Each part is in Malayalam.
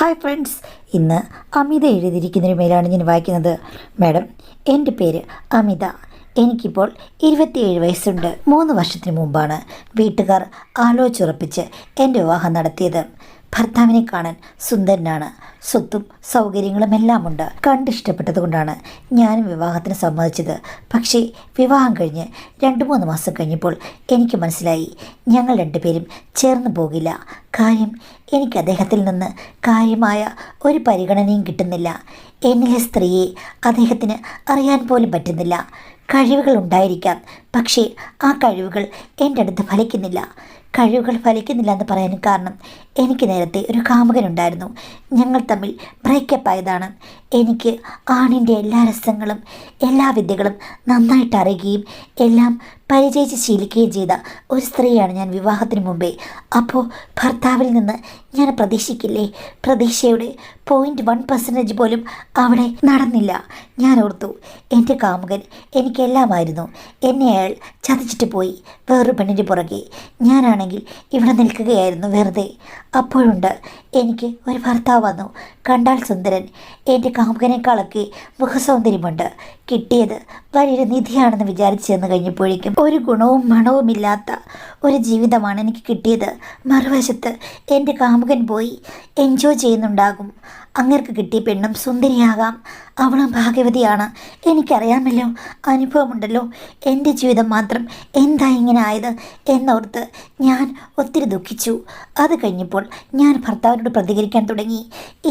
ഹായ് ഫ്രണ്ട്സ്, ഇന്ന് അമിത എഴുതിയിരിക്കുന്നൊരു മേലാണ് ഞാൻ വായിക്കുന്നത്. മാഡം, എൻ്റെ പേര് അമിത. എനിക്കിപ്പോൾ 27 വയസ്സുണ്ട്. 3 വർഷത്തിന് മുമ്പാണ് വീട്ടുകാർ ആലോചിച്ചുറപ്പിച്ച് എൻ്റെ വിവാഹം നടത്തിയത്. ഭർത്താവിനെ കാണാൻ സുന്ദരനാണ്, സ്വത്തും സൗകര്യങ്ങളും എല്ലാം ഉണ്ട്. കണ്ടിഷ്ടപ്പെട്ടതുകൊണ്ടാണ് ഞാനും വിവാഹത്തിന് സമ്മതിച്ചത്. പക്ഷേ വിവാഹം കഴിഞ്ഞ് 2-3 മാസം കഴിഞ്ഞപ്പോൾ എനിക്ക് മനസ്സിലായി, ഞങ്ങൾ രണ്ടുപേരും ചേർന്ന് പോകില്ല. കാര്യം, എനിക്ക് അദ്ദേഹത്തിൽ നിന്ന് കാര്യമായ ഒരു പരിഗണനയും കിട്ടുന്നില്ല. എന്നിലെ സ്ത്രീയെ അദ്ദേഹത്തിന് അറിയാൻ പോലും പറ്റുന്നില്ല. കഴിവുകൾ ഉണ്ടായിരിക്കാം, പക്ഷേ ആ കഴിവുകൾ എൻ്റെ അടുത്ത് ഫലിക്കുന്നില്ല. കഴിവുകൾ ഫലിക്കുന്നില്ല എന്ന് പറയാൻ കാരണം, എനിക്ക് നേരത്തെ ഒരു കാമുകനുണ്ടായിരുന്നു. ഞങ്ങൾ തമ്മിൽ ബ്രേക്കപ്പ് ആയതാണ്. എനിക്ക് ആണിൻ്റെ എല്ലാ രസങ്ങളും എല്ലാ വിദ്യകളും നന്നായിട്ട് അറിയുകയും എല്ലാം പരിചയിച്ച് ശീലിക്കുകയും ചെയ്ത ഒരു സ്ത്രീയാണ് ഞാൻ വിവാഹത്തിന് മുമ്പേ. അപ്പോൾ ഭർത്താവിൽ നിന്ന് ഞാൻ പ്രതീക്ഷിക്കില്ലേ? പ്രതീക്ഷയുടെ 0.1% പോലും അവിടെ നടന്നില്ല. ഞാൻ ഓർത്തു, എൻ്റെ കാമുകൻ എനിക്കെല്ലാമായിരുന്നു. എന്നെ അയാൾ ചതിച്ചിട്ട് പോയി വേറൊരു പെണ്ണിൻ്റെ പുറകെ. ഞാനാണെങ്കിൽ ഇവിടെ നിൽക്കുകയായിരുന്നു വെറുതെ. അപ്പോഴുണ്ട് എനിക്ക് ഒരു ഭർത്താവ് വന്നു. കണ്ടാൽ സുന്ദരൻ, എൻ്റെ കാമുകനേക്കാളൊക്കെ മുഖസൗന്ദര്യമുണ്ട്. കിട്ടിയത് വലിയൊരു നിധിയാണെന്ന് വിചാരിച്ചു ചെന്ന് കഴിഞ്ഞപ്പോഴേക്കും ഒരു ഗുണവും മണവുമില്ലാത്ത ഒരു ജീവിതമാണ് എനിക്ക് കിട്ടിയത്. മറുവശത്ത് എൻ്റെ കാമുകൻ പോയി എൻജോയ് ചെയ്യുന്നുണ്ടാകും. അങ്ങേർക്ക് കിട്ടിയ പെണ്ണും സുന്ദരിയാകാം, അവളും ഭാഗ്യവതിയാണ്. എനിക്കറിയാമല്ലോ, അനുഭവമുണ്ടല്ലോ. എൻ്റെ ജീവിതം മാത്രം എന്താ ഇങ്ങനെ ആയത് എന്നോർത്ത് ഞാൻ ഒത്തിരി ദുഃഖിച്ചു. അത് കഴിഞ്ഞപ്പോൾ ഞാൻ ഭർത്താവിനോട് പ്രതികരിക്കാൻ തുടങ്ങി.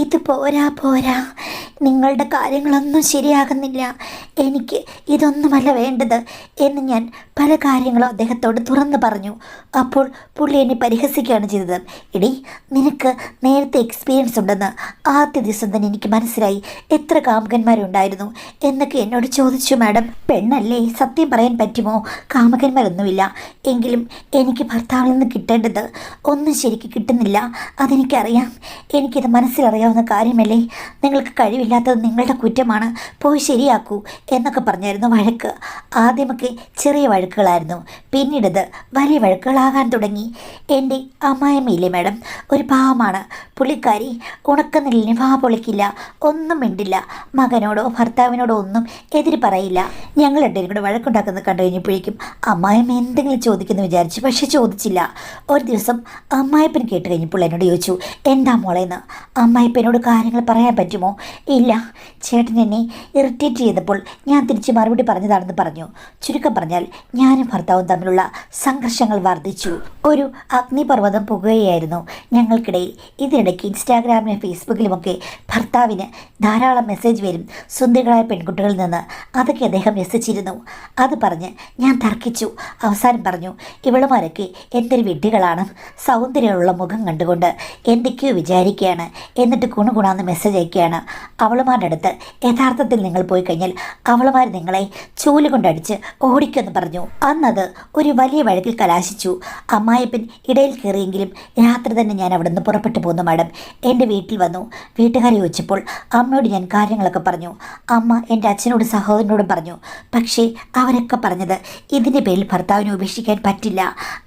ഇത് പോരാ, നിങ്ങളുടെ കാര്യങ്ങളൊന്നും ശരിയാകുന്നില്ല, എനിക്ക് ഇതൊന്നുമല്ല വേണ്ടത് എന്ന് ഞാൻ പല കാര്യങ്ങളും അദ്ദേഹത്തോട് തുറന്നു പറഞ്ഞു. അപ്പോൾ പുള്ളി എന്നെ പരിഹസിക്കുകയാണ് ചെയ്തത്. എടി, നിനക്ക് നേരത്തെ എക്സ്പീരിയൻസ് ഉണ്ടെന്ന് ആദ്യ ദിവസം തന്നെ എനിക്ക് മനസ്സിലായി. എത്ര കാമുകന്മാരുണ്ടായിരുന്നു എന്നൊക്കെ എന്നോട് ചോദിച്ചു. മാഡം, പെണ്ണല്ലേ, സത്യം പറയാൻ പറ്റുമോ? കാമുകന്മാരൊന്നുമില്ല. എങ്കിലും എനിക്ക് ഭർത്താവിൽ നിന്ന് കിട്ടേണ്ടത് ഒന്നും ശരിക്ക് കിട്ടുന്നില്ല. അതെനിക്കറിയാം. എനിക്കിത് മനസ്സിലറിയാവുന്ന കാര്യമല്ലേ. നിങ്ങൾക്ക് കഴിവില്ലാത്തത് നിങ്ങളുടെ കുറ്റമാണ്, പോയി ശരിയാക്കൂ എന്നൊക്കെ പറഞ്ഞായിരുന്നു വഴക്ക്. ആദ്യമൊക്കെ ചെറിയ വഴക്കുകളായിരുന്നു, പിന്നീടത് വലിയ വഴക്കുകളാകാൻ തുടങ്ങി. എൻ്റെ അമ്മായിയമ്മയില്ലേ മാഡം, ഒരു പാവമാണ് പുള്ളിക്കാരി. ഉണക്കനെല്ലിന് വാ പൊളിക്കില്ല, ഒന്നും മിണ്ടില്ല. മകനോടോ ഭർത്താവിനോടോ ഒന്നും എതിര് പറയില്ല. ഞങ്ങൾ രണ്ടുപേരും കൂടെ വഴക്കുണ്ടാക്കുന്നത് കണ്ടു കഴിഞ്ഞപ്പോഴേക്കും അമ്മായിയമ്മ എന്തെങ്കിലും ചോദിക്കുമെന്ന് വിചാരിച്ചു, പക്ഷെ ചോദിച്ചില്ല. ഒരു ദിവസം അമ്മായിപ്പൻ കേട്ട് കഴിഞ്ഞപ്പോൾ എന്നോട് ചോദിച്ചു, എന്താ മോളേന്ന്. അമ്മായിപ്പനോട് കാര്യങ്ങൾ പറയാൻ പറ്റുമോ? ഇല്ല, ചേട്ടൻ എന്നെ ഇറിറ്റേറ്റ് ചെയ്തപ്പോൾ ഞാൻ തിരിച്ച് മറുപടി പറഞ്ഞതാണെന്ന് പറഞ്ഞു. ചുരുക്കം പറഞ്ഞാൽ ഞാനും ഭർത്താവും തമ്മിലുള്ള സംഘർഷങ്ങൾ വർദ്ധിച്ചു. ഒരു അഗ്നിപർവ്വതം പുകയായിരുന്നു ഞങ്ങൾക്കിടയിൽ. ഇതിനിടയ്ക്ക് ഇൻസ്റ്റാഗ്രാമിലും ഫേസ്ബുക്കിലുമൊക്കെ ഭർത്താവിന് ധാരാളം മെസ്സേജ് വരും സുന്ദരികളായ പെൺകുട്ടികളിൽ നിന്ന്. അതൊക്കെ അദ്ദേഹം രസിച്ചിരുന്നു. അത് പറഞ്ഞ് ഞാൻ തർക്കിച്ചു. അവസാനം പറഞ്ഞു, ഇവളുമാരൊക്കെ എന്തൊരു വിഡ്ഢികളാണ്, സൗന്ദര്യമുള്ള മുഖം കണ്ടുകൊണ്ട് എന്തൊക്കെയോ വിചാരിക്കുകയാണ്, എന്നിട്ട് ഗുണഗുണാന്ന് മെസ്സേജ് അയക്കുകയാണ്. അവളുമാരുടെ അടുത്ത് യഥാർത്ഥത്തിൽ നിങ്ങൾ പോയി കഴിഞ്ഞാൽ അവളുമാർ നിങ്ങളെ ചൂല് കൊണ്ടടിച്ച് ഓടിക്കുമെന്ന് പറഞ്ഞു. അന്നത് ഒരു വലിയ വഴക്കിൽ കലാശിച്ചു. അമ്മായിപ്പൻ ഇടയിൽ കയറിയെങ്കിലും രാത്രി തന്നെ ഞാൻ അവിടെ നിന്ന് പുറപ്പെട്ടു പോന്നു. മാഡം, എൻ്റെ വീട്ടിൽ വന്നു. വീട്ടുകാരെ ചോദിച്ചപ്പോൾ അമ്മയോട് ഞാൻ കാര്യങ്ങളൊക്കെ പറഞ്ഞു. അമ്മ എൻ്റെ അച്ഛനോടും സഹോദരനോടും പറഞ്ഞു. പക്ഷേ അവരൊക്കെ പറഞ്ഞത് ഇതിൻ്റെ പേരിൽ ഭർത്താവിനെ ഉപേക്ഷിക്കാൻ പറ്റില്ല,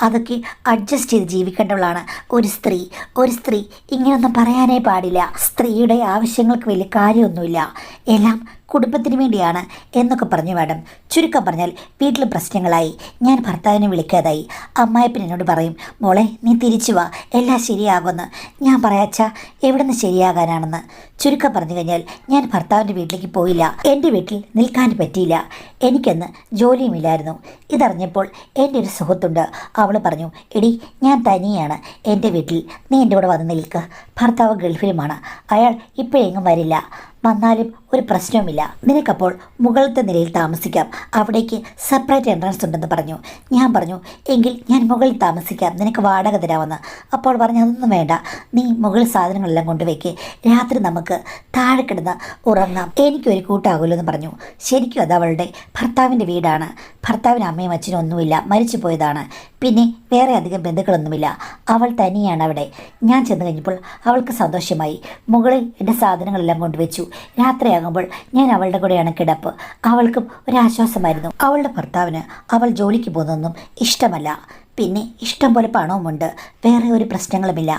അതൊക്കെ അഡ്ജസ്റ്റ് ചെയ്ത് ജീവിക്കേണ്ടവളാണ് ഒരു സ്ത്രീ ഇങ്ങനെയൊന്നും പറയാനേ പാടില്ല. സ്ത്രീയുടെ ആവശ്യങ്ങൾക്ക് വലിയ കാര്യമൊന്നുമില്ല, എല്ലാം കുടുംബത്തിന് വേണ്ടിയാണ് എന്നൊക്കെ പറഞ്ഞു. മാഡം, ചുരുക്കം പറഞ്ഞാൽ വീട്ടിൽ പ്രശ്നങ്ങളായി. ഞാൻ ഭർത്താവിനെ വിളിക്കാതായി. അമ്മായിപ്പൻ എന്നോട് പറയും, മോളെ നീ തിരിച്ചു വാ, എല്ലാം ശരിയാകുമെന്ന്. ഞാൻ പറയാച്ചാ, എവിടെ നിന്ന് ശരിയാകാനാണെന്ന്. ചുരുക്കം പറഞ്ഞു കഴിഞ്ഞാൽ ഞാൻ ഭർത്താവിൻ്റെ വീട്ടിലേക്ക് പോയില്ല. എൻ്റെ വീട്ടിൽ നിൽക്കാൻ പറ്റിയില്ല. എനിക്കന്ന് ജോലിയുമില്ലായിരുന്നു. ഇതറിഞ്ഞപ്പോൾ എൻ്റെ ഒരു സുഹൃത്തുണ്ട്, അവൾ പറഞ്ഞു, എടി ഞാൻ തനിയാണ് എൻ്റെ വീട്ടിൽ, നീ എൻ്റെ കൂടെ വന്ന് നിൽക്ക്. ഭർത്താവ് ഗൾഫിലുമാണ്, അയാൾ ഇപ്പോഴെങ്ങും വരില്ല, വന്നാലും ഒരു പ്രശ്നവുമില്ല. നിനക്കപ്പോൾ മുകളിലത്തെ നിലയിൽ താമസിക്കാം, അവിടേക്ക് സെപ്പറേറ്റ് എൻട്രൻസ് ഉണ്ടെന്ന് പറഞ്ഞു. ഞാൻ പറഞ്ഞു, എങ്കിൽ ഞാൻ മുകളിൽ താമസിക്കാം, നിനക്ക് വാടക തരാമെന്ന്. അപ്പോൾ പറഞ്ഞു, അതൊന്നും വേണ്ട, നീ മുകളിൽ സാധനങ്ങളെല്ലാം കൊണ്ടുവയ്ക്ക്, രാത്രി നമുക്ക് താഴെ കിടന്ന് ഉറങ്ങാം, എനിക്കൊരു കൂട്ടാകുമല്ലോ എന്ന് പറഞ്ഞു. ശരിക്കും അത് അവളുടെ ഭർത്താവിൻ്റെ വീടാണ്. ഭർത്താവിന് അമ്മയും അച്ഛനും ഒന്നുമില്ല, മരിച്ചു പോയതാണ്. പിന്നെ വേറെ അധികം ബന്ധുക്കളൊന്നുമില്ല. അവൾ തനിയാണ് അവിടെ. ഞാൻ ചെന്ന് കഴിഞ്ഞപ്പോൾ അവൾക്ക് സന്തോഷമായി. മുകളിൽ എൻ്റെ സാധനങ്ങളെല്ലാം കൊണ്ടുവച്ചു. രാത്രിയാകുമ്പോൾ ഞാൻ അവളുടെ കൂടെയാണ് കിടപ്പ്. അവൾക്കും ഒരാശ്വാസമായിരുന്നു. അവളുടെ ഭർത്താവിന് അവൾ ജോലിക്ക് പോകുന്നതൊന്നും ഇഷ്ടമല്ല. പിന്നെ ഇഷ്ടം പോലെ പണവുമുണ്ട്. വേറെ ഒരു പ്രശ്നങ്ങളുമില്ല.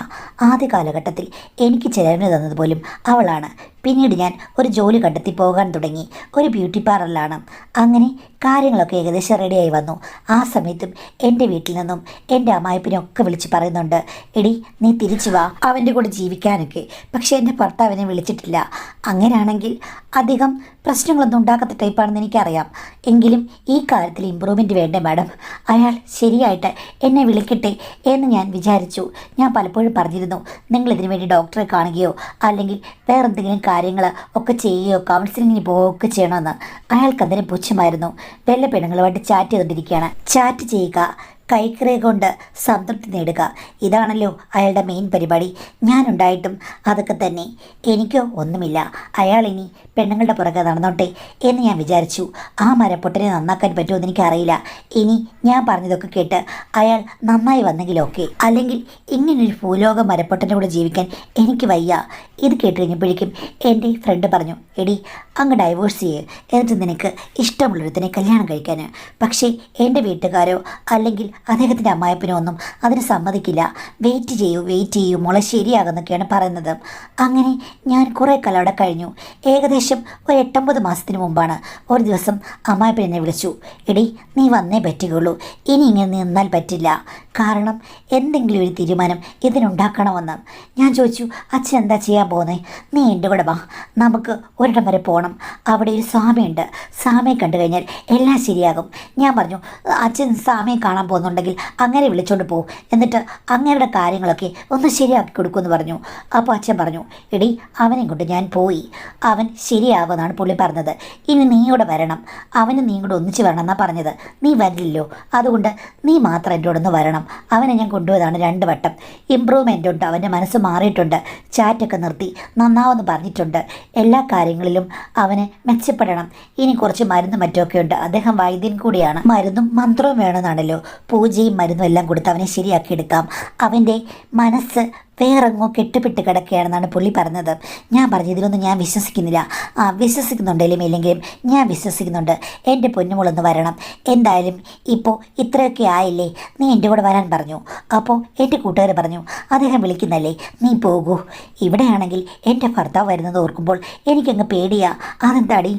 ആദ്യ കാലഘട്ടത്തിൽ എനിക്ക് ചിലവിന് തന്നത് പോലും അവളാണ്. പിന്നീട് ഞാൻ ഒരു ജോലി കണ്ടെത്തി പോകാൻ തുടങ്ങി. ഒരു ബ്യൂട്ടി പാർലറിലാണ്. അങ്ങനെ കാര്യങ്ങളൊക്കെ ഏകദേശം റെഡിയായി വന്നു. ആ സമയത്തും എൻ്റെ വീട്ടിൽ നിന്നും എൻ്റെ അമ്മായിപ്പിനെ ഒക്കെ വിളിച്ച് പറയുന്നുണ്ട്, എടി നീ തിരിച്ചു വാ അവൻ്റെ കൂടെ ജീവിക്കാനൊക്കെ. പക്ഷേ എൻ്റെ ഭർത്താവിനെ വിളിച്ചിട്ടില്ല. അങ്ങനെയാണെങ്കിൽ അധികം പ്രശ്നങ്ങളൊന്നും ഉണ്ടാക്കാത്ത ടൈപ്പാണെന്ന് എനിക്കറിയാം. എങ്കിലും ഈ കാര്യത്തിൽ ഇമ്പ്രൂവ്മെൻറ്റ് വേണ്ടേ മാഡം? അയാൾ ശരിയായിട്ട് എന്നെ വിളിക്കട്ടെ എന്ന് ഞാൻ വിചാരിച്ചു. ഞാൻ പലപ്പോഴും പറഞ്ഞിരുന്നു, നിങ്ങളിതിനു വേണ്ടി ഡോക്ടറെ കാണുകയോ അല്ലെങ്കിൽ വേറെന്തെങ്കിലും കാര്യങ്ങൾ ഒക്കെ ചെയ്യുകയോ കൗൺസിലിങ്ങിന് പോവുകയൊക്കെ ചെയ്യണമെന്ന്. അയാൾക്കതിന് പുച്ഛമായിരുന്നു. വല്ല പെണ്ണുങ്ങളുമായിട്ട് ചാറ്റ് ചെയ്തുകൊണ്ടിരിക്കുകയാണ്. ചാറ്റ് ചെയ്യുക, കൈക്കറേ കൊണ്ട് സംതൃപ്തി നേടുക, ഇതാണല്ലോ അയാളുടെ മെയിൻ പരിപാടി. ഞാനുണ്ടായിട്ടും അതൊക്കെ തന്നെ. എനിക്കോ ഒന്നുമില്ല. അയാൾ ഇനി പെണ്ണുങ്ങളുടെ പുറകെ നടന്നോട്ടെ എന്ന് ഞാൻ വിചാരിച്ചു. ആ മരപ്പൊട്ടനെ നന്നാക്കാൻ പറ്റുമെന്ന് എനിക്കറിയില്ല. ഇനി ഞാൻ പറഞ്ഞതൊക്കെ കേട്ട് അയാൾ നന്നായി വന്നെങ്കിലൊക്കെ. അല്ലെങ്കിൽ ഇങ്ങനൊരു ഭൂലോക മരപ്പൊട്ടൻ്റെ കൂടെ ജീവിക്കാൻ എനിക്ക് വയ്യ. ഇത് കേട്ട് കഴിഞ്ഞപ്പോഴേക്കും എൻ്റെ ഫ്രണ്ട് പറഞ്ഞു, എടി അങ്ങ് ഡൈവോഴ്സ് ചെയ്യ്, എന്നിട്ട് നിനക്ക് ഇഷ്ടമുള്ളൊരുത്തിനെ കല്യാണം കഴിക്കാൻ. പക്ഷേ എൻ്റെ വീട്ടുകാരോ അല്ലെങ്കിൽ അദ്ദേഹത്തിൻ്റെ അമ്മായപ്പനോ ഒന്നും അതിന് സമ്മതിക്കില്ല. വെയിറ്റ് ചെയ്യൂ മോളെ, ശരിയാകുന്നൊക്കെയാണ് പറയുന്നത്. അങ്ങനെ ഞാൻ കുറേ കാലം അവിടെ കഴിഞ്ഞു. ഏകദേശം ഒരു 8-9 മാസത്തിന് മുമ്പാണ് ഒരു ദിവസം അമ്മായപ്പൻ എന്നെ വിളിച്ചു, എടി നീ വന്നേ പറ്റുകയുള്ളൂ, ഇനി ഇങ്ങനെ നിന്നാൽ പറ്റില്ല. കാരണം എന്തെങ്കിലും ഒരു തീരുമാനം ഇതിനുണ്ടാക്കണമെന്ന്. ഞാൻ ചോദിച്ചു, അച്ഛൻ എന്താ ചെയ്യാൻ പോകുന്നത്? നീ എൻ്റെ കൂടെ വാ, നമുക്ക് ഒരിടം വരെ പോകണം. അവിടെ ഒരു സ്വാമിയുണ്ട്, സ്വാമിയെ കണ്ടു കഴിഞ്ഞാൽ എല്ലാം ശരിയാകും. ഞാൻ പറഞ്ഞു, അച്ഛൻ സ്വാമിയെ കാണാൻ പോകുന്നുണ്ടെങ്കിൽ അങ്ങനെ വിളിച്ചോണ്ട് പോകും, എന്നിട്ട് അങ്ങയുടെ കാര്യങ്ങളൊക്കെ ഒന്ന് ശരിയാക്കി കൊടുക്കുമെന്ന് പറഞ്ഞു. അപ്പോൾ അച്ഛൻ പറഞ്ഞു, എടി അവനെ കൊണ്ട് ഞാൻ പോയി, അവൻ ശരിയാകുമെന്നാണ് പുള്ളി പറഞ്ഞത്. ഇനി നീ കൂടെ വരണം, അവന് നീ കൂടെ ഒന്നിച്ച് വരണം എന്നാണ് പറഞ്ഞത്. നീ വരില്ലല്ലോ, അതുകൊണ്ട് നീ മാത്രം എൻ്റെ കൂടെ ഒന്ന് വരണം. അവനെ ഞാൻ കൊണ്ടുപോയതാണ് 2 വട്ടം. ഇമ്പ്രൂവ്മെൻ്റ് ഉണ്ട്, അവൻ്റെ മനസ്സ് മാറിയിട്ടുണ്ട്, ചാറ്റൊക്കെ നിർത്തി നന്നാവെന്ന് പറഞ്ഞിട്ടുണ്ട്. എല്ലാ കാര്യങ്ങളിലും അവന് മെച്ചപ്പെടണം. ഇനി കുറച്ച് മരുന്നും മറ്റുമൊക്കെ ഉണ്ട്. അദ്ദേഹം വൈദ്യൻ കൂടിയാണ്. മരുന്നും മന്ത്രവും വേണമെന്നാണല്ലോ. പൂജയും മരുന്നും എല്ലാം കൊടുത്ത് അവനെ ശരിയാക്കിയെടുക്കാം. അവൻ്റെ മനസ്സ് വേറെങ്ങോ കെട്ടുപിട്ട് കിടക്കുകയാണെന്നാണ് പുള്ളി പറഞ്ഞത്. ഞാൻ പറഞ്ഞു, ഇതിലൊന്നും ഞാൻ വിശ്വസിക്കുന്നില്ല. വിശ്വസിക്കുന്നുണ്ടെങ്കിലും ഇല്ലെങ്കിലും ഞാൻ വിശ്വസിക്കുന്നുണ്ട്. എൻ്റെ പൊന്നുമോളൊന്ന് വരണം. എന്തായാലും ഇപ്പോൾ ഇത്രയൊക്കെ ആയില്ലേ, നീ എൻ്റെ കൂടെ വരാൻ പറഞ്ഞു. അപ്പോൾ എൻ്റെ കൂട്ടുകാർ പറഞ്ഞു, അദ്ദേഹം വിളിക്കുന്നല്ലേ, നീ പോകൂ. ഇവിടെയാണെങ്കിൽ എൻ്റെ ഭർത്താവ് വരുന്നത് ഓർക്കുമ്പോൾ എനിക്കങ്ങ് പേടിയാ. അതെന്താടി,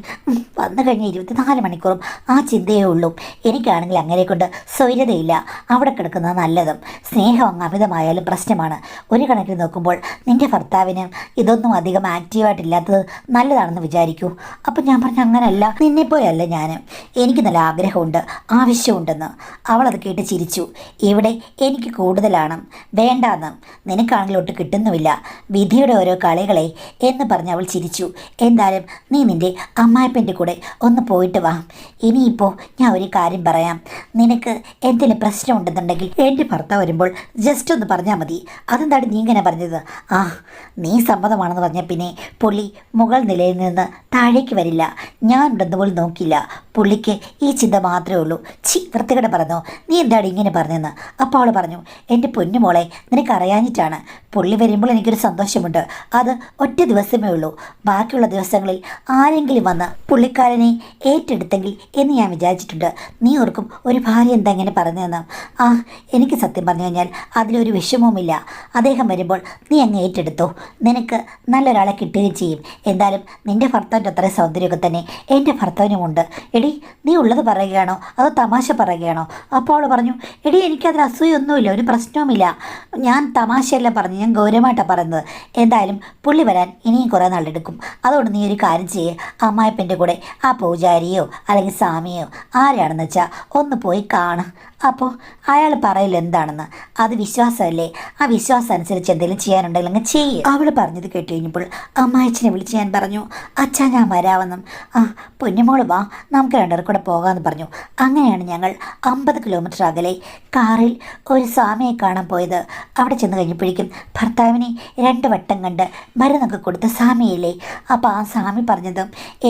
വന്നു കഴിഞ്ഞ 24 മണിക്കൂറും ആ ചിന്തയേ ഉള്ളൂ. എനിക്കാണെങ്കിൽ അങ്ങനെ കൊണ്ട് സ്വൈര്യതയില്ല. അവിടെ കിടക്കുന്നത് നല്ലതും. സ്നേഹം അങ്ങ് അമിതമായാലും പ്രശ്നമാണ്. ഒരു കണക്കിൽ നോക്കുമ്പോൾ നിൻ്റെ ഭർത്താവിന് ഇതൊന്നും അധികം ആക്റ്റീവായിട്ടില്ലാത്തത് നല്ലതാണെന്ന് വിചാരിക്കൂ. അപ്പം ഞാൻ പറഞ്ഞു, അങ്ങനെയല്ല, നിന്നെപ്പോലെയല്ല ഞാൻ, എനിക്ക് നല്ല ആഗ്രഹമുണ്ട്, ആവശ്യമുണ്ടെന്ന്. അവളത് കേട്ട് ചിരിച്ചു. ഇവിടെ എനിക്ക് കൂടുതലാണ്, വേണ്ടാന്ന്, നിനക്കാണെങ്കിൽ ഒട്ട് കിട്ടുന്നുമില്ല, വിധിയുടെ ഓരോ കളികളെ എന്ന് പറഞ്ഞ് അവൾ ചിരിച്ചു. എന്തായാലും നീ നിൻ്റെ അമ്മായിപ്പൻ്റെ കൂടെ ഒന്ന് പോയിട്ട് വാ. ഇനിയിപ്പോൾ ഞാൻ ഒരു കാര്യം പറയാം, നിനക്ക് എന്തെങ്കിലും പ്രശ്നമുണ്ടെന്നുണ്ടെങ്കിൽ എൻ്റെ ഭർത്താവ് വരുമ്പോൾ ജസ്റ്റ് ഒന്ന് പറഞ്ഞാൽ മതി. അതെന്താണ് നീ ഇങ്ങനെ പറഞ്ഞത്? നീ സമ്മതമാണെന്ന് പറഞ്ഞാൽ പിന്നെ പുള്ളി മുകൾ നിലയിൽ നിന്ന് താഴേക്ക് വരില്ല. ഞാൻ ഉണ്ടെന്ന് പോലും നോക്കില്ല. പുള്ളിക്ക് ഈ ചിന്ത മാത്രമേ ഉള്ളൂ. വൃത്തികേട് പറഞ്ഞോ, നീ എന്താണ് ഇങ്ങനെ പറഞ്ഞതെന്ന്. അപ്പോൾ അവൾ പറഞ്ഞു, എൻ്റെ പൊന്നുമോളെ, നിനക്കറിയാഞ്ഞിട്ടാണ്. പുള്ളി വരുമ്പോൾ എനിക്കൊരു സന്തോഷമുണ്ട്. അത് ഒറ്റ ദിവസമേ ഉള്ളൂ. ബാക്കിയുള്ള ദിവസങ്ങളിൽ ആരെങ്കിലും വന്ന് പുള്ളിക്കാരനെ ഏറ്റെടുത്തെങ്കിൽ എന്ന് ഞാൻ വിചാരിച്ചിട്ടുണ്ട്. നീ ഓർക്കും, ഒരു ഭാര്യ എന്താ ഇങ്ങനെ പറഞ്ഞതെന്ന്. എനിക്ക് സത്യം പറഞ്ഞു കഴിഞ്ഞാൽ അതിലൊരു വിഷമവുമില്ല. അദ്ദേഹം വരുമ്പോൾ നീ അങ്ങ് ഏറ്റെടുത്തോ, നിനക്ക് നല്ലൊരാളെ കിട്ടുകയും ചെയ്യും. എന്തായാലും നിൻ്റെ ഭർത്താവിൻ്റെ അത്രയും സൗന്ദര്യമൊക്കെ തന്നെ എൻ്റെ ഭർത്താവിനുമുണ്ട്. എടി നീ ഉള്ളത് പറയുകയാണോ അതോ തമാശ പറയുകയാണോ? അപ്പോൾ അവൾ പറഞ്ഞു, എടി എനിക്കതിൽ അസൂയൊന്നുമില്ല, ഒരു പ്രശ്നവുമില്ല, ഞാൻ തമാശയല്ല പറഞ്ഞു, ഞാൻ ഗൗരവമായിട്ടാണ് പറയുന്നത്. എന്തായാലും പുള്ളി വരാൻ ഇനിയും കുറേ നാളെടുക്കും. അതുകൊണ്ട് നീ ഒരു കാര്യം ചെയ്യേ, അമ്മായിപ്പൻ്റെ കൂടെ ആ പൂജാരിയോ അല്ലെങ്കിൽ സ്വാമിയോ ആരെയാണെന്ന് വെച്ചാൽ ഒന്ന് പോയി കാണും. അപ്പോൾ അയാൾ പറയില്ല എന്താണെന്ന്. അത് വിശ്വാസമല്ലേ, ആ വിശ്വാസം അനുസരിച്ച് എന്തെങ്കിലും ചെയ്യാനുണ്ടെങ്കിൽ അങ്ങ് ചെയ്യ്. അവൾ പറഞ്ഞത് കേട്ട് കഴിഞ്ഞപ്പോൾ അമ്മായിച്ചനെ വിളിച്ച് ഞാൻ പറഞ്ഞു, അച്ഛാ ഞാൻ വരാമെന്നും. പൊന്നുമോള് വാ, നമുക്ക് 2 കൂടെ പോകാമെന്ന് പറഞ്ഞു. അങ്ങനെയാണ് ഞങ്ങൾ 50 കിലോമീറ്റർ അകലെ കാറിൽ ഒരു സ്വാമിയെ കാണാൻ പോയത്. അവിടെ ചെന്ന് കഴിഞ്ഞപ്പോഴേക്കും ഭർത്താവിനെ 2 വട്ടം കണ്ട് മരുന്നൊക്കെ കൊടുത്ത സ്വാമിയില്ലേ. അപ്പോൾ ആ സ്വാമി പറഞ്ഞത്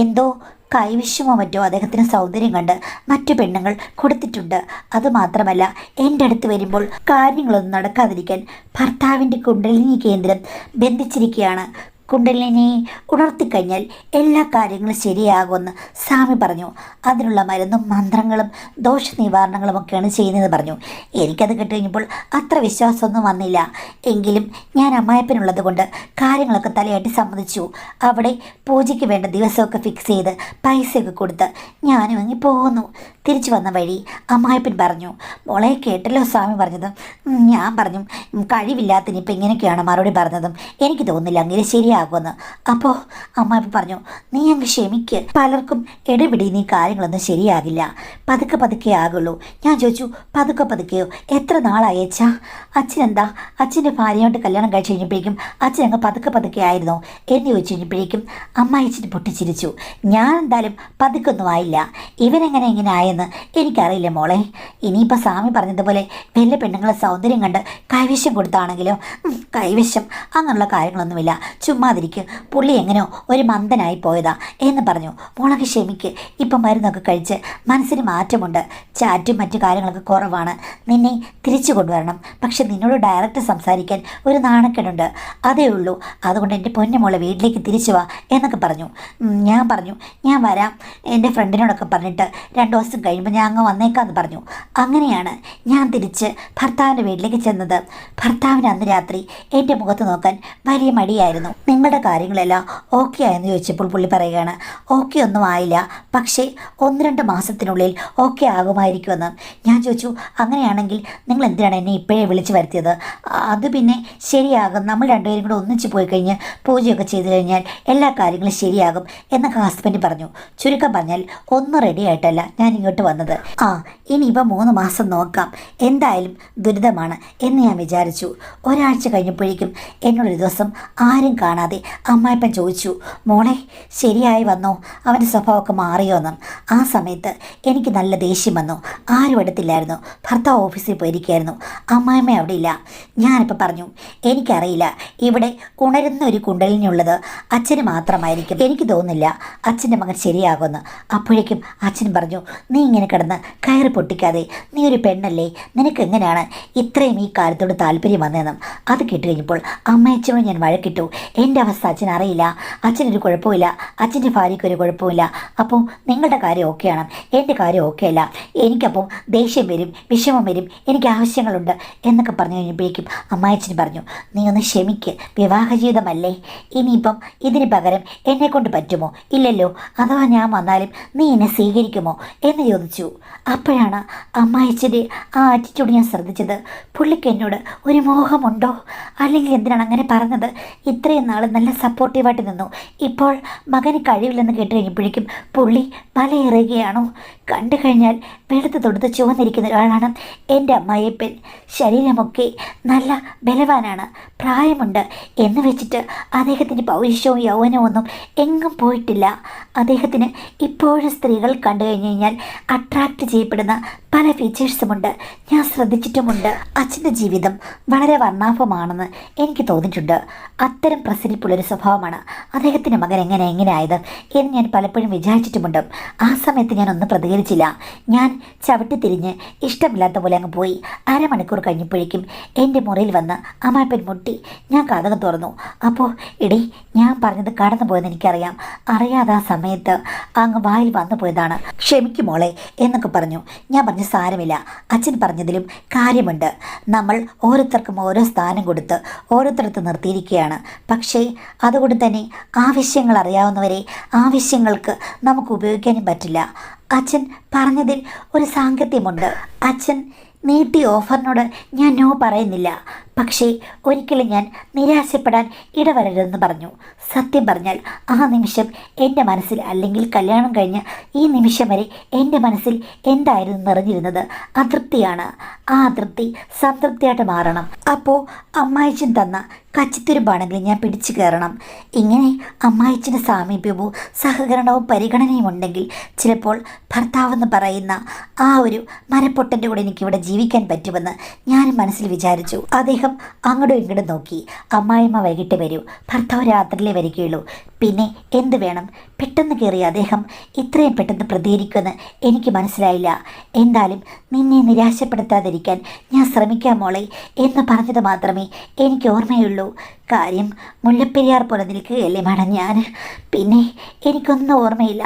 എന്തോ കൈവിഷമോ മറ്റോ അദ്ദേഹത്തിന് സൗന്ദര്യം കണ്ട് മറ്റു പെണ്ണുങ്ങൾ കൊടുത്തിട്ടുണ്ട്. അതുമാത്രമല്ല, എൻ്റെ അടുത്ത് വരുമ്പോൾ കാര്യങ്ങളൊന്നും നടക്കാതിരിക്കാൻ ഭർത്താവിൻ്റെ കുണ്ടലിനി കേന്ദ്രം ബന്ധിച്ചിരിക്കുകയാണ്. കുണ്ടലിനി ഉണർത്തിക്കഴിഞ്ഞാൽ എല്ലാ കാര്യങ്ങളും ശരിയാകുമെന്ന് സ്വാമി പറഞ്ഞു. അതിനുള്ള മരുന്നും മന്ത്രങ്ങളും ദോഷ നിവാരണങ്ങളും ഒക്കെയാണ് ചെയ്യുന്നതെന്ന് പറഞ്ഞു. എനിക്കത് കേട്ടുകഴിഞ്ഞപ്പോൾ അത്ര വിശ്വാസമൊന്നും വന്നില്ല. എങ്കിലും ഞാൻ അമ്മായപ്പനുള്ളത് കൊണ്ട് കാര്യങ്ങളൊക്കെ തലയാട്ടി സമ്മതിച്ചു. അവിടെ പൂജയ്ക്ക് വേണ്ട ദിവസമൊക്കെ ഫിക്സ് ചെയ്ത് പൈസയൊക്കെ കൊടുത്ത് ഞാനും അങ്ങ് പോകുന്നു. തിരിച്ചു വന്ന വഴി അമ്മായപ്പൻ പറഞ്ഞു, മോളെ കേട്ടല്ലോ സ്വാമി പറഞ്ഞത്. ഞാൻ പറഞ്ഞു, കഴിവില്ലാത്തതിനിപ്പോൾ ഇങ്ങനെയൊക്കെയാണ് മറുപടി പറഞ്ഞതും. എനിക്ക് തോന്നുന്നില്ല അങ്ങനെ ശരിയാകുമെന്ന്. അപ്പോൾ അമ്മായപ്പൻ പറഞ്ഞു, നീ അങ്ങ് ക്ഷമിക്ക്. പലർക്കും ഇടപിടി നീ കാര്യങ്ങളൊന്നും ശരിയാകില്ല. പതുക്കെ പതുക്കെ ആകുള്ളൂ. ഞാൻ ചോദിച്ചു, പതുക്കെ പതുക്കെയോ? എത്ര നാളായേച്ചാ? അച്ഛനെന്താ അച്ഛൻ്റെ ഭാര്യയോട്ട് കല്യാണം കഴിച്ച് കഴിഞ്ഞപ്പോഴേക്കും അച്ഛൻ അങ്ങ് പതുക്കെ പതുക്കെ ആയിരുന്നോ എന്ന് ചോദിച്ചു കഴിഞ്ഞപ്പോഴേക്കും അമ്മായിച്ചിന് പൊട്ടിച്ചിരിച്ചു. ഞാൻ എന്തായാലും പതുക്കൊന്നും ആയില്ല. ഇവനെങ്ങനെ ഇങ്ങനെ ആയെന്ന് എനിക്കറിയില്ല മോളെ. ഇനിയിപ്പോൾ സ്വാമി പറഞ്ഞതുപോലെ വല്ല പെണ്ണുങ്ങളെ സൗന്ദര്യം കണ്ട് കൈവശം കൊടുത്താണെങ്കിലോ? കൈവശം അങ്ങനെയുള്ള കാര്യങ്ങളൊന്നുമില്ല. ചുമ്മാതിരിക്ക്. പുള്ളി എങ്ങനെയോ ഒരു മന്ദനായി പോയതാ എന്ന് പറഞ്ഞു. മോളൊക്കെ ക്ഷമിക്ക്. ഇപ്പം മരുന്നൊക്കെ കഴിച്ച് മനസ്സിന് മാറ്റമുണ്ട്. ചാറ്റും മറ്റു കാര്യങ്ങളൊക്കെ കുറവാണ്. നിന്നെ തിരിച്ചു കൊണ്ടുവരണം. പക്ഷെ നിന്നോട് ഡയറക്റ്റ് സംസാരിക്കാൻ ഒരു നാണക്കേടുണ്ട്. അതേ ഉള്ളൂ. അതുകൊണ്ട് എൻ്റെ പൊന്നു മോളെ വീട്ടിലേക്ക് തിരിച്ചു വാ എന്നൊക്കെ പറഞ്ഞു. ഞാൻ പറഞ്ഞു, ഞാൻ വരാം. എൻ്റെ ഫ്രണ്ടിനോടൊക്കെ പറഞ്ഞിട്ട് 2 ദിവസം കഴിയുമ്പോൾ ഞാൻ അങ്ങ് വന്നേക്കാമെന്ന് പറഞ്ഞു. അങ്ങനെയാണ് ഞാൻ തിരിച്ച് ഭർത്താവിൻ്റെ വീട്ടിലേക്ക് ചെന്നത്. ഭർത്താവിന് അന്ന് രാത്രി എൻ്റെ മുഖത്ത് നോക്കാൻ വലിയ മടിയായിരുന്നു. നിങ്ങളുടെ കാര്യങ്ങളെല്ലാം ഓക്കെ ആയെന്ന് ചോദിച്ചപ്പോൾ പുള്ളി പറയുകയാണ്, ഓക്കെ ഒന്നും ആയില്ല, പക്ഷേ 1-2 മാസത്തിനുള്ളിൽ ഓക്കെ ആകുമായിരിക്കുമെന്ന്. ഞാൻ ചോദിച്ചു, അങ്ങനെയാണെങ്കിൽ നിങ്ങൾ എന്തിനാണ് എന്നെ ഇപ്പോഴേ വിളിച്ചു വരുത്തിയത്? അത് പിന്നെ ശരിയാകും. നമ്മൾ രണ്ടുപേരും കൂടെ ഒന്നിച്ച് പോയി കഴിഞ്ഞ് പൂജയൊക്കെ ചെയ്തു കഴിഞ്ഞാൽ എല്ലാ കാര്യങ്ങളും ശരിയാകും എന്നൊക്കെ ഹസ്ബൻഡ് പറഞ്ഞു. ചുരുക്കം പറഞ്ഞാൽ ഒന്നും റെഡി ആയിട്ടല്ല ഞാൻ ഇങ്ങോട്ട് വന്നത്. ഇനിയിപ്പോൾ 3 മാസം നോക്കാം. എന്തായാലും ദുരിതമാണ് എന്ന് ഞാൻ വിചാരിച്ചു. ഒരാഴ്ച കഴിഞ്ഞപ്പോഴേക്കും എന്നോടൊരു ദിവസം ആരും കാണാതെ അമ്മായിപ്പൻ ചോദിച്ചു, മോളെ ശരിയായി വന്നോ? അവൻ്റെ സ്വഭാവമൊക്കെ മാറിയോന്ന്. ആ സമയത്ത് എനിക്ക് നല്ല ദേഷ്യം വന്നു. ആരും എടുത്തില്ലായിരുന്നു. ഭർത്താവ് ഓഫീസിൽ പോയിരിക്കുകയായിരുന്നു. അമ്മായിമ്മ അവിടെ ഇല്ല. ഞാനിപ്പോൾ പറഞ്ഞു, എനിക്കറിയില്ല, ഇവിടെ ഉണരുന്ന ഒരു കുണ്ടലിനുള്ളത് അച്ഛന് മാത്രമായിരിക്കും. എനിക്ക് തോന്നുന്നില്ല അച്ഛൻ്റെ മകൻ ശരിയാകുമെന്ന്. അപ്പോഴേക്കും അച്ഛൻ പറഞ്ഞു, നീ ഇങ്ങനെ കിടന്ന് കയറി പൊട്ടിക്കാതെ. നീ ഒരു പെണ്ണല്ലേ, നിനക്ക് എങ്ങനെയാണ് ഇത്രയും ഈ കാര്യത്തോട് താല്പര്യം വന്നതെന്നും. അത് കേട്ട് കഴിഞ്ഞപ്പോൾ അമ്മയച്ഛനോട് ഞാൻ വഴക്കിട്ടു. എൻ്റെ അവസ്ഥ അച്ഛൻ അറിയില്ല. അച്ഛനൊരു കുഴപ്പമില്ല, അച്ഛൻ്റെ ഭാര്യയ്ക്കൊരു കുഴപ്പമില്ല. അപ്പോൾ നിങ്ങളുടെ കാര്യം ഓക്കെയാണ്, എൻ്റെ കാര്യം ഓക്കെ അല്ല. എനിക്കപ്പോൾ ദേഷ്യം വരും, വിഷമം വരും, എനിക്ക് ആവശ്യങ്ങളുണ്ട് എന്നൊക്കെ പറഞ്ഞു കഴിഞ്ഞപ്പോഴേക്കും അമ്മായച്ഛന് പറഞ്ഞു, നീ ഒന്ന് ക്ഷമിക്ക്. വിവാഹ ജീവിതമല്ലേ, ഇനിയിപ്പം ഇതിന് പകരം എന്നെക്കൊണ്ട് പറ്റുമോ? ഇല്ലല്ലോ. അഥവാ ഞാൻ വന്നാലും നീ എന്നെ സ്വീകരിക്കുമോ എന്ന് ചോദിച്ചു. അപ്പോഴാണ് അമ്മായിച്ചൻ്റെ ആ ആറ്റിറ്റ്യൂഡ് ഞാൻ ശ്രദ്ധിച്ചത്. പുള്ളിക്ക് എന്നോട് ഒരു മോഹമുണ്ടോ? അല്ലെങ്കിൽ എന്തിനാണ് അങ്ങനെ പറഞ്ഞത്? ഇത്രയും നാൾ നല്ല സപ്പോർട്ടീവായിട്ട് നിന്നു. ഇപ്പോൾ മകന് കഴിവില്ലെന്ന് കേട്ട് കഴിഞ്ഞപ്പോഴേക്കും പുള്ളി വലയെറിയുകയാണോ? കണ്ടു കഴിഞ്ഞാൽ വെളുത്ത് തൊടുത്ത് ചുവന്നിരിക്കുന്ന ഒരാളാണ് എൻ്റെ അമ്മായിപ്പൻ. ശരീരമൊക്കെ നല്ല ബലവാനാണ്, പ്രായമുണ്ട് എന്ന് വെച്ചിട്ട് അദ്ദേഹത്തിൻ്റെ പൗരുഷവും യൗവനവും ഒന്നും എങ്ങും പോയിട്ടില്ല. അദ്ദേഹത്തിന് ഇപ്പോഴും സ്ത്രീകൾ കണ്ടു കഴിഞ്ഞ് കഴിഞ്ഞാൽ അട്രാക്റ്റ് ചെയ്യപ്പെടുന്ന പല ഫീച്ചേഴ്സുമുണ്ട്. ഞാൻ ശ്രദ്ധിച്ചിട്ടുമുണ്ട്. അച്ഛൻ്റെ ജീവിതം വളരെ വർണ്ണാഭമാണെന്ന് എനിക്ക് തോന്നിയിട്ടുണ്ട്. അത്തരം പ്രസരിപ്പുള്ളൊരു സ്വഭാവമാണ് അദ്ദേഹത്തിൻ്റെ മകൻ എങ്ങനെ ആയത് എന്ന് ഞാൻ പലപ്പോഴും വിചാരിച്ചിട്ടുമുണ്ട്. ആ സമയത്ത് ഞാനൊന്നും പ്രതികരിച്ചില്ല. ഞാൻ ചവിട്ടിത്തിരിഞ്ഞ് ഇഷ്ടമില്ലാത്ത പോലെ അങ്ങ് പോയി. അരമണിക്കൂർ കഴിഞ്ഞപ്പോഴേക്കും എൻ്റെ മുറിയിൽ വന്ന് അമ്മായിപ്പൻ മുട്ടി. ഞാൻ കതക് തുറന്നു. അപ്പോൾ എടി, ഞാൻ പറഞ്ഞത് കടന്നു പോയെന്ന് എനിക്കറിയാം. അറിയാതെ ആ സമയത്ത് അങ്ങ് വായിൽ വന്നു പോയതാണ്. ക്ഷമിക്കുമോളെ എന്നൊക്കെ പറഞ്ഞു. ഞാൻ പറഞ്ഞു, സാരമില്ല, അച്ഛൻ പറഞ്ഞതിലും കാര്യമുണ്ട്. നമ്മൾ ഓരോരുത്തർക്കും ഓരോ സ്ഥാനം കൊടുത്ത് ഓരോരുത്തരത്ത് നിർത്തിയിരിക്കുകയാണ്. പക്ഷേ അതുകൊണ്ട് തന്നെ ആവശ്യങ്ങൾ അറിയാവുന്നവരെ ആവശ്യങ്ങൾക്ക് നമുക്ക് ഉപയോഗിക്കാനും പറ്റില്ല. അച്ഛൻ പറഞ്ഞതിൽ ഒരു സാങ്കത്യമുണ്ട്. അച്ഛൻ നീട്ടിയ ഓഫറിനോട് ഞാൻ നോ പറയുന്നില്ല. പക്ഷേ ഒരിക്കലും ഞാൻ നിരാശപ്പെടാൻ ഇടവരരുതെന്ന് പറഞ്ഞു. സത്യം പറഞ്ഞാൽ ആ നിമിഷം എൻ്റെ മനസ്സിൽ, അല്ലെങ്കിൽ കല്യാണം കഴിഞ്ഞ് ഈ നിമിഷം വരെ എൻ്റെ മനസ്സിൽ എന്തായിരുന്നു നിറഞ്ഞിരുന്നത്? അതൃപ്തിയാണ്. ആ അതൃപ്തി സംതൃപ്തിയായിട്ട് മാറണം. അപ്പോൾ അമ്മായിച്ചൻ തന്ന കച്ചിത്തുരുമ്പാണെങ്കിൽ ഞാൻ പിടിച്ചു കയറണം. ഇങ്ങനെ അമ്മായിച്ചൻ്റെ സാമീപ്യവും സഹകരണവും പരിഗണനയും ഉണ്ടെങ്കിൽ ചിലപ്പോൾ ഭർത്താവെന്ന് പറയുന്ന ആ ഒരു മരപ്പൊട്ടൻ്റെ കൂടെ എനിക്കിവിടെ ജീവിക്കാൻ പറ്റുമെന്ന് ഞാൻ മനസ്സിൽ വിചാരിച്ചു. അദ്ദേഹം അങ്ങോട്ടും ഇങ്ങോട്ടും നോക്കി. അമ്മായിമ്മ വൈകിട്ട് വരൂ, ഭർത്താവ് രാത്രിയിലേ വരികയുള്ളൂ. പിന്നെ എന്ത് വേണം? പെട്ടെന്ന് കയറിയ അദ്ദേഹം ഇത്രയും പെട്ടെന്ന് പ്രതികരിക്കുമെന്ന് എനിക്ക് മനസ്സിലായില്ല. എന്തായാലും നിന്നെ നിരാശപ്പെടുത്താതിരിക്കാൻ ഞാൻ ശ്രമിക്കാം മോളെ എന്ന് പറഞ്ഞത് മാത്രമേ എനിക്ക് ഓർമ്മയുള്ളൂ. കാര്യം മുല്ലപ്പെരിയാർ പോലെ നിൽക്കുകയല്ലേ മാഡം ഞാൻ. പിന്നെ എനിക്കൊന്നും ഓർമ്മയില്ല.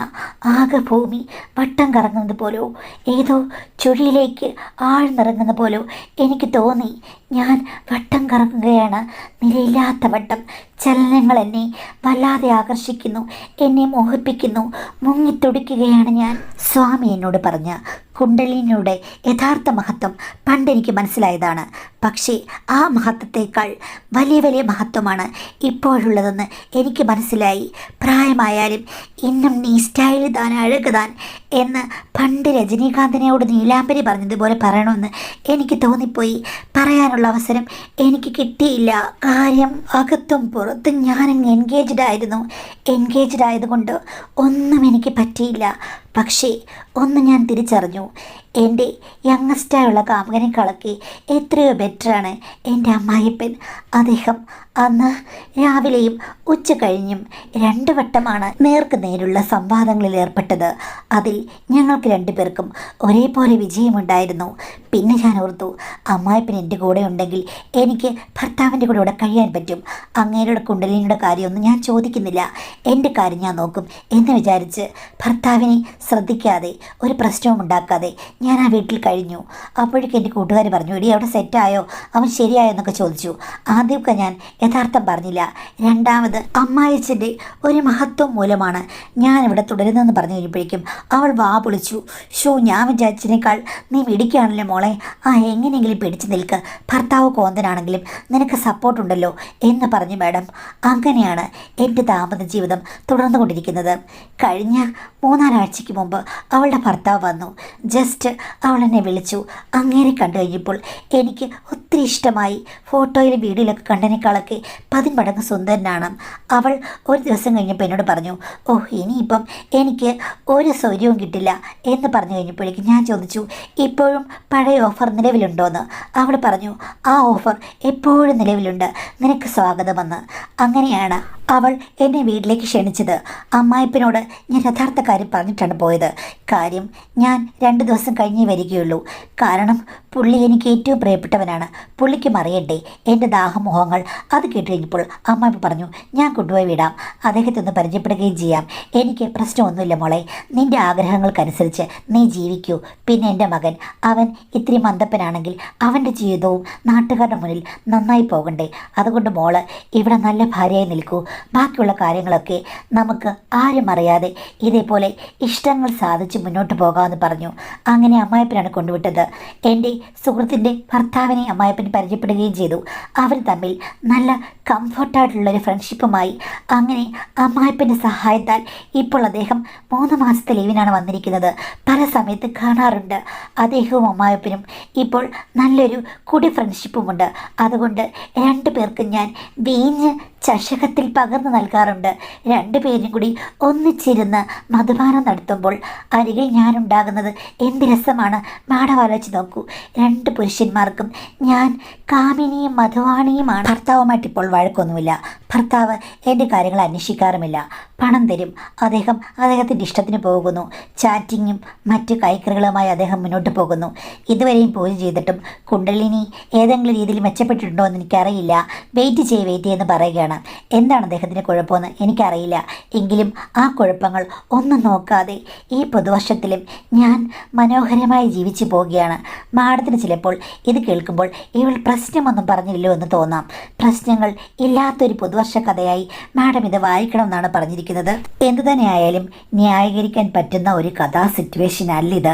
ആകെ ഭൂമി വട്ടം കറങ്ങുന്നത് പോലോ ഏതോ ചുഴിയിലേക്ക് ആഴ്ന്നിറങ്ങുന്ന പോലോ എനിക്ക് തോന്നി. ഞാൻ വട്ടം കറങ്ങുകയാണ്, നിലയില്ലാത്ത വട്ടം. ചലനങ്ങൾ എന്നെ വല്ലാതെ ആകർഷിക്കുന്നു, എന്നെ മോഹിപ്പിക്കുന്നു. മുങ്ങിത്തുടിക്കുകയാണ് ഞാൻ. സ്വാമി എന്നോട് പറഞ്ഞ കുണ്ടലിനിയുടെ യഥാർത്ഥ മഹത്വം പണ്ടെനിക്ക് മനസ്സിലായതാണ്. പക്ഷേ ആ മഹത്വത്തേക്കാൾ വലിയ വലിയ മഹത്വമാണ് ഇപ്പോഴുള്ളതെന്ന് എനിക്ക് മനസ്സിലായി. പ്രായമായാലും ഇന്നും നീ സ്റ്റൈൽ താൻ അഴക് താൻ എന്ന് പണ്ട് രജനീകാന്തിനോട് നീലാംബരി പറഞ്ഞതുപോലെ പറയണമെന്ന് എനിക്ക് തോന്നിപ്പോയി. പറയാനുള്ള അവസരം എനിക്ക് കിട്ടിയില്ല. കാര്യം അകത്തും പുറത്തും ഞാനങ്ങ് എൻഗേജ്ഡ് ആയിരുന്നു. എൻഗേജ്ഡ് ആയതുകൊണ്ട് ഒന്നും എനിക്ക് പറ്റിയില്ല. പക്ഷേ ഒന്ന് ഞാൻ തിരിച്ചറിഞ്ഞു, എൻ്റെ യങ്ങസ്റ്റായുള്ള കാമുകനെക്കാളൊക്കെ എത്രയോ ബെറ്ററാണ് എൻ്റെ അമ്മായിപ്പൻ. അദ്ദേഹം അന്ന് രാവിലെയും ഉച്ച കഴിഞ്ഞും 2 വട്ടമാണ് നേർക്ക് നേരുള്ള സംവാദങ്ങളിൽ ഏർപ്പെട്ടത്. അതിൽ ഞങ്ങൾക്ക് 2 പേർക്കും ഒരേപോലെ വിജയമുണ്ടായിരുന്നു. പിന്നെ ഞാൻ ഓർത്തു, അമ്മായിപ്പൻ എൻ്റെ കൂടെ ഉണ്ടെങ്കിൽ എനിക്ക് ഭർത്താവിൻ്റെ കൂടെ ഇവിടെ കഴിയാൻ പറ്റും. അങ്ങേരുടെ കുണ്ടലിനിയുടെ കാര്യമൊന്നും ഞാൻ ചോദിക്കുന്നില്ല, എൻ്റെ കാര്യം ഞാൻ നോക്കും എന്ന് വിചാരിച്ച് ഭർത്താവിനെ ശ്രദ്ധിക്കാതെ ഒരു പ്രശ്നവും ഉണ്ടാക്കാതെ ഞാൻ ആ വീട്ടിൽ കഴിഞ്ഞു. അപ്പോഴേക്കും എൻ്റെ കൂട്ടുകാർ പറഞ്ഞു, എടി അവിടെ സെറ്റായോ, അവൻ ശരിയായോ എന്നൊക്കെ ചോദിച്ചു. ആദ്യമൊക്കെ ഞാൻ യഥാർത്ഥം പറഞ്ഞില്ല. രണ്ടാമത് അമ്മായിച്ചൻ്റെ ഒരു മഹത്വം മൂലമാണ് ഞാൻ ഇവിടെ തുടരുന്നതെന്ന് പറഞ്ഞു കഴിഞ്ഞപ്പോഴേക്കും അവൾ വാ പൊളിച്ചു. ഞാൻ വിചാരിച്ചതിനേക്കാൾ നീ മിടിക്കുകയാണല്ലോ മോളെ, എങ്ങനെയെങ്കിലും പിടിച്ചു നിൽക്ക്, ഭർത്താവ് കോന്തനാണെങ്കിലും നിനക്ക് സപ്പോർട്ടുണ്ടല്ലോ എന്ന് പറഞ്ഞു. മാഡം, അങ്ങനെയാണ് എൻ്റെ ദാമ്പത്യ ജീവിതം തുടർന്നുകൊണ്ടിരിക്കുന്നത്. കഴിഞ്ഞ 3-4 ആഴ്ചയ്ക്ക് മുമ്പ് അവളുടെ ഭർത്താവ് വന്നു. ജസ്റ്റ് അവൾ എന്നെ വിളിച്ചു. അങ്ങേരെ കണ്ടു കഴിഞ്ഞപ്പോൾ എനിക്ക് ഒത്തിരി ഇഷ്ടമായി. ഫോട്ടോയിലും വീഡിയോയിലൊക്കെ കണ്ടതിനേക്കാളൊക്കെ 10 മടങ്ങ് സുന്ദരനാണ്. അവൾ ഒരു ദിവസം കഴിഞ്ഞപ്പോൾ എന്നോട് പറഞ്ഞു, ഇനിയിപ്പം എനിക്ക് ഒരു സൗകര്യവും കിട്ടില്ല എന്ന് പറഞ്ഞു കഴിഞ്ഞപ്പോഴേക്കും ഞാൻ ചോദിച്ചു, ഇപ്പോഴും പഴയ ഓഫർ നിലവിലുണ്ടോയെന്ന്. അവൾ പറഞ്ഞു, ആ ഓഫർ എപ്പോഴും നിലവിലുണ്ട്, നിനക്ക് സ്വാഗതമെന്ന്. അങ്ങനെയാണ് അവൾ എന്നെ വീട്ടിലേക്ക് ക്ഷണിച്ചത്. അമ്മായിപ്പനോട് ഞാൻ യഥാർത്ഥ കാര്യം പറഞ്ഞിട്ടാണ് പോയത്. കാര്യം ഞാൻ 2 ദിവസം കഴിഞ്ഞേ വരികയുള്ളൂ. കാരണം പുള്ളി എനിക്ക് ഏറ്റവും പ്രിയപ്പെട്ടവനാണ്. പുള്ളിക്കും അറിയണ്ടേ എൻ്റെ ദാഹമോഹങ്ങൾ. അത് കേട്ട് കഴിഞ്ഞപ്പോൾ അമ്മായിപ്പ പറഞ്ഞു, ഞാൻ കൊണ്ടുപോയി വിടാം, അദ്ദേഹത്തെ ഒന്ന് പരിചയപ്പെടുകയും ചെയ്യാം. എനിക്ക് പ്രശ്നമൊന്നുമില്ല മോളെ, നിൻ്റെ ആഗ്രഹങ്ങൾക്കനുസരിച്ച് നീ ജീവിക്കൂ. പിന്നെ എൻ്റെ മകൻ, അവൻ ഇത്തിരി മന്ദപ്പനാണെങ്കിൽ അവൻ്റെ ജീവിതവും നാട്ടുകാരുടെ മുന്നിൽ നന്നായി പോകണ്ടേ. അതുകൊണ്ട് മോള് ഇവിടെ നല്ല ഭാര്യയായി നിൽക്കൂ. ബാക്കിയുള്ള കാര്യങ്ങളൊക്കെ നമുക്ക് ആരും അറിയാതെ ഇതേപോലെ ഇഷ്ടങ്ങൾ സാധിച്ച് മുന്നോട്ട് പോകാമെന്ന് പറഞ്ഞു. അങ്ങനെ അമ്മായിപ്പനാണ് കൊണ്ടുവിട്ടത്. എൻ്റെ സുഹൃത്തിൻ്റെ ഭർത്താവിനെ അമ്മായിപ്പൻ പരിചയപ്പെടുകയും ചെയ്തു. അവർ തമ്മിൽ നല്ല കംഫർട്ടായിട്ടുള്ളൊരു ഫ്രണ്ട്ഷിപ്പുമായി. അങ്ങനെ അമ്മായിപ്പൻ്റെ സഹായത്താൽ ഇപ്പോൾ അദ്ദേഹം 3 മാസത്തെ ലീവിനാണ് വന്നിരിക്കുന്നത്. പല സമയത്ത് കാണാറുണ്ട്. അദ്ദേഹവും അമ്മായിപ്പനും ഇപ്പോൾ നല്ലൊരു കുടി ഫ്രണ്ട്ഷിപ്പുമുണ്ട്. അതുകൊണ്ട് 2 പേർക്കും ഞാൻ വീഞ്ഞ് ചഷകത്തിൽ പകർന്നു നൽകാറുണ്ട്. 2 പേരും കൂടി ഒന്നിച്ചിരുന്ന് മധുപാനം നടത്തുമ്പോൾ അരികിൽ ഞാനുണ്ടാകുന്നത് എന്ത് രസമാണ്. മാഡം ആലോചിച്ച് നോക്കൂ, 2 പുരുഷന്മാർക്കും ഞാൻ കാമിനിയും മധുവാണിയുമാണ്. ഭർത്താവുമായിട്ടിപ്പോൾ വഴക്കൊന്നുമില്ല. ഭർത്താവ് എൻ്റെ കാര്യങ്ങൾ അന്വേഷിക്കാറുമില്ല. പണം തരും. അദ്ദേഹത്തിൻ്റെ ഇഷ്ടത്തിന് പോകുന്നു. ചാറ്റിങ്ങും മറ്റ് കൈക്കറികളുമായി അദ്ദേഹം മുന്നോട്ട് പോകുന്നു. ഇതുവരെയും പൂജ ചെയ്തിട്ടും കുണ്ടലിനി ഏതെങ്കിലും രീതിയിൽ മെച്ചപ്പെട്ടിട്ടുണ്ടോ എന്ന് എനിക്കറിയില്ല. വെയിറ്റ് ചെയ്യുമെന്ന് പറയുകയാണ്. എന്താണ് അദ്ദേഹത്തിൻ്റെ കുഴപ്പമെന്ന് എനിക്കറിയില്ല. എങ്കിലും ആ കുഴപ്പങ്ങൾ ഒന്നും നോക്കാതെ ഈ പുതുവർഷത്തിലും ഞാൻ മനോഹരമായി ജീവിച്ചു പോവുകയാണ്. മാഡത്തിന് ചിലപ്പോൾ ഇത് കേൾക്കുമ്പോൾ ഇവൾ പ്രശ്നമൊന്നും പറഞ്ഞില്ലല്ലോ എന്ന് തോന്നാം. പ്രശ്നങ്ങൾ ഇല്ലാത്തൊരു പുതുവർഷ കഥയായി മാഡം ഇത് വായിക്കണമെന്നാണ് പറഞ്ഞിരിക്കുന്നത്. എന്തു തന്നെയായാലും ന്യായീകരിക്കാൻ പറ്റുന്ന ഒരു കഥാ സിറ്റുവേഷൻ അല്ലിത്.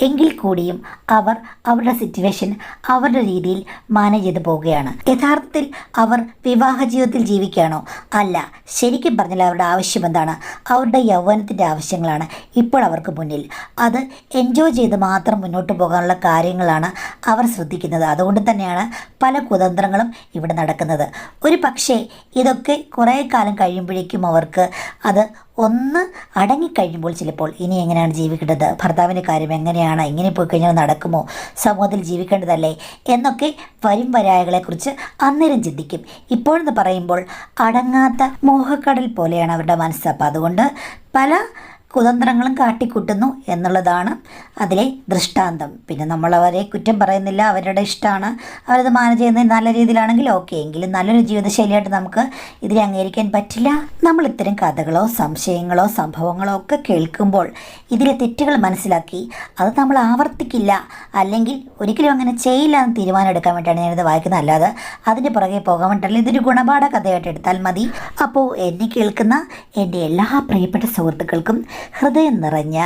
എങ്കിൽ കൂടിയും അവർ അവരുടെ സിറ്റുവേഷൻ അവരുടെ രീതിയിൽ മാനേജ് ചെയ്ത് പോവുകയാണ്. യഥാർത്ഥത്തിൽ അവർ വിവാഹ ജീവിതത്തിൽ ജീവിക്കുകയാണോ? അല്ല. ശരിക്കും പറഞ്ഞാൽ അവരുടെ ആവശ്യം എന്താണ്? അവരുടെ യൗവനത്തിൻ്റെ ആവശ്യങ്ങളാണ് ഇപ്പോൾ അവർക്ക് മുന്നിൽ. അത് എൻജോയ് ചെയ്ത് മാത്രം മുന്നോട്ട് പോകാനുള്ള കാര്യങ്ങളാണ് അവർ ശ്രദ്ധിക്കുന്നത്. അതുകൊണ്ട് തന്നെയാണ് പല കുതന്ത്രങ്ങളും ഇവിടെ നടക്കുന്നത്. ഒരു പക്ഷേ ഇതൊക്കെ കുറേ കാലം കഴിയുമ്പോഴേക്കും അവർക്ക് അത് ഒന്ന് അടങ്ങിക്കഴിയുമ്പോൾ ചിലപ്പോൾ ഇനി എങ്ങനെയാണ് ജീവിക്കേണ്ടത്, ഭർത്താവിൻ്റെ കാര്യം എങ്ങനെയാണ്, ഇങ്ങനെ പോയി കഴിഞ്ഞാൽ നടക്കുമോ, സമൂഹത്തിൽ ജീവിക്കേണ്ടതല്ലേ എന്നൊക്കെ വരും വരായകളെക്കുറിച്ച് അന്നേരം ചിന്തിക്കും. ഇപ്പോഴെന്ന് പറയുമ്പോൾ അടങ്ങാത്ത മോഹക്കടൽ പോലെയാണ് അവരുടെ മനസ്സ്. അപ്പോൾ അതുകൊണ്ട് പല കുതന്ത്രങ്ങളും കാട്ടിക്കൂട്ടുന്നു എന്നുള്ളതാണ് അതിലെ ദൃഷ്ടാന്തം. പിന്നെ നമ്മളവരെ കുറ്റം പറയുന്നില്ല, അവരുടെ ഇഷ്ടമാണ്, അവരത് മാനേജ് ചെയ്യുന്നത് നല്ല രീതിയിലാണെങ്കിൽ ഓക്കെ. എങ്കിലും നല്ലൊരു ജീവിതശൈലിയായിട്ട് നമുക്ക് ഇതിനെ അംഗീകരിക്കാൻ പറ്റില്ല. നമ്മൾ ഇത്തരം കഥകളോ സംശയങ്ങളോ സംഭവങ്ങളോ ഒക്കെ കേൾക്കുമ്പോൾ ഇതിലെ തെറ്റുകൾ മനസ്സിലാക്കി അത് നമ്മൾ ആവർത്തിക്കില്ല, അല്ലെങ്കിൽ ഒരിക്കലും അങ്ങനെ ചെയ്യില്ല എന്ന് തീരുമാനം എടുക്കാൻ വേണ്ടിയാണ് ഞാനിത് വായിക്കുന്നത്. അല്ലാതെ അതിൻ്റെ പുറകെ പോകാൻ വേണ്ടിയില്ല. ഇതൊരു ഗുണപാഠ കഥയായിട്ട് എടുത്താൽ മതി. അപ്പോൾ എന്നെ കേൾക്കുന്ന എൻ്റെ എല്ലാ പ്രിയപ്പെട്ട സുഹൃത്തുക്കൾക്കും ഹൃദയം നിറഞ്ഞ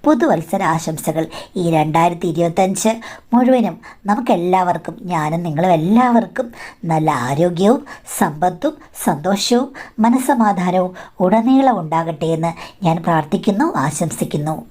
പുതുവത്സര ആശംസകൾ. ഈ 2025 മുഴുവനും നമുക്കെല്ലാവർക്കും, ഞാനും നിങ്ങളും എല്ലാവർക്കും നല്ല ആരോഗ്യവും സമ്പത്തും സന്തോഷവും മനസ്സമാധാനവും ഉടനീളം ഉണ്ടാകട്ടെ എന്ന് ഞാൻ പ്രാർത്ഥിക്കുന്നു, ആശംസിക്കുന്നു.